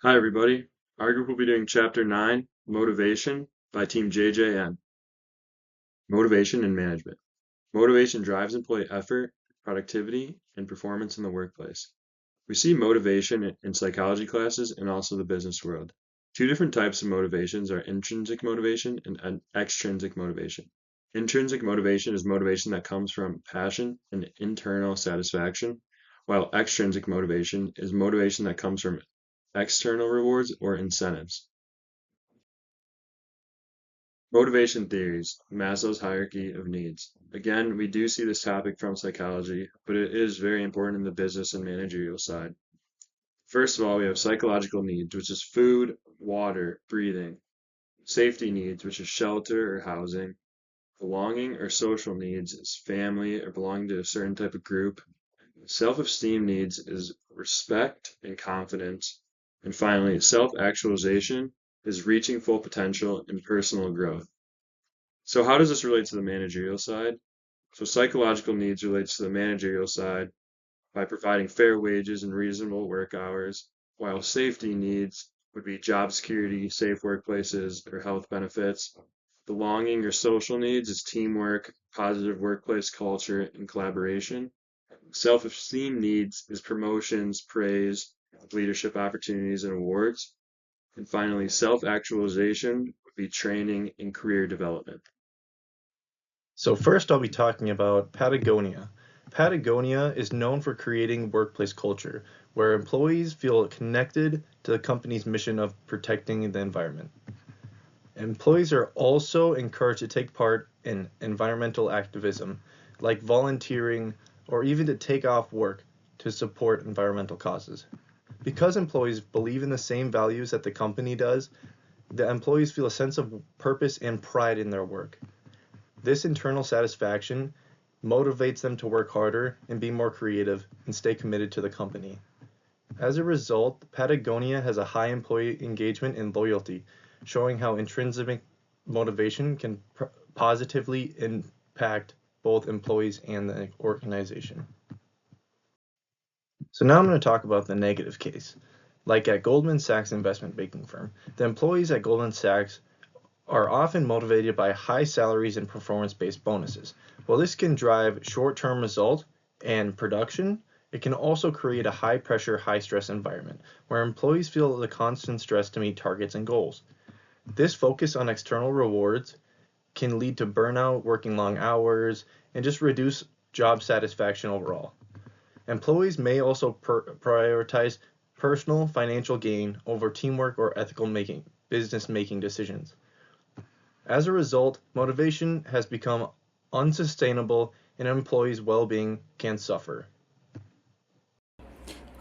Hi, everybody. Our group will be doing Chapter 9, Motivation, by Team JJN. Motivation and Management. Motivation drives employee effort, productivity, and performance in the workplace. We see motivation in psychology classes and also the business world. Two different types of motivations are intrinsic motivation and extrinsic motivation. Intrinsic motivation is motivation that comes from passion and internal satisfaction, while extrinsic motivation is motivation that comes from external rewards or incentives. Motivation theories, Maslow's hierarchy of needs. Again, we do see this topic from psychology, but it is very important in the business and managerial side. First of all, we have psychological needs, which is food, water, breathing. Safety needs, which is shelter or housing. Belonging or social needs is family or belonging to a certain type of group. Self-esteem needs is respect and confidence. And finally, self-actualization is reaching full potential and personal growth. So how does this relate to the managerial side? So psychological needs relates to the managerial side by providing fair wages and reasonable work hours, while safety needs would be job security, safe workplaces, or health benefits. Belonging or social needs is teamwork, positive workplace culture, and collaboration. Self-esteem needs is promotions, praise, leadership opportunities, and awards. And finally, self-actualization would be training and career development. So first I'll be talking about Patagonia. Patagonia is known for creating workplace culture where employees feel connected to the company's mission of protecting the environment. Employees are also encouraged to take part in environmental activism, like volunteering or even to take off work to support environmental causes. Because employees believe in the same values that the company does, the employees feel a sense of purpose and pride in their work. This internal satisfaction motivates them to work harder and be more creative and stay committed to the company. As a result, Patagonia has a high employee engagement and loyalty, showing how intrinsic motivation can positively impact both employees and the organization. So now I'm going to talk about the negative case. Like at Goldman Sachs investment banking firm, the employees at Goldman Sachs are often motivated by high salaries and performance-based bonuses. While this can drive short-term results and production, it can also create a high-pressure, high-stress environment where employees feel the constant stress to meet targets and goals. This focus on external rewards can lead to burnout, working long hours, and just reduce job satisfaction overall. Employees may also prioritize personal financial gain over teamwork or ethical business making decisions. As a result, motivation has become unsustainable and employees' well-being can suffer.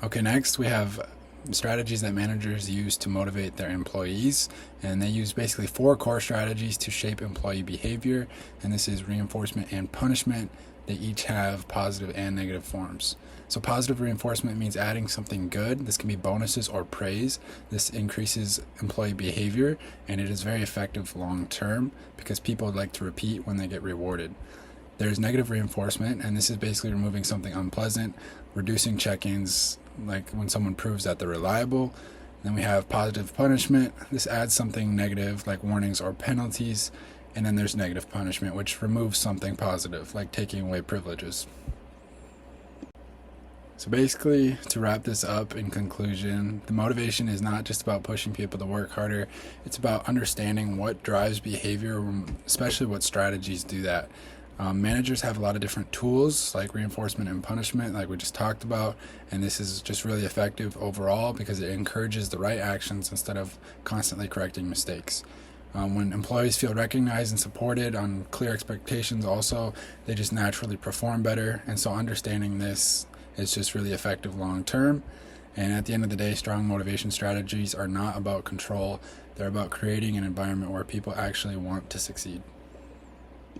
Okay, next we have strategies that managers use to motivate their employees, and they use basically four core strategies to shape employee behavior, and this is reinforcement and punishment. They each have positive and negative forms. So positive reinforcement means adding something good. This can be bonuses or praise. This increases employee behavior, and it is very effective long term because people like to repeat when they get rewarded. There's negative reinforcement, and this is basically removing something unpleasant, reducing check-ins, like when someone proves that they're reliable. Then we have positive punishment. This adds something negative, like warnings or penalties. And then there's negative punishment, which removes something positive, like taking away privileges. So basically, to wrap this up in conclusion, the motivation is not just about pushing people to work harder. It's about understanding what drives behavior, especially what strategies do that. Managers have a lot of different tools like reinforcement and punishment, like we just talked about, and this is just really effective overall because it encourages the right actions instead of constantly correcting mistakes. When employees feel recognized and supported on clear expectations also, they just naturally perform better, and so understanding this is just really effective long term. And at the end of the day, strong motivation strategies are not about control. They're about creating an environment where people actually want to succeed.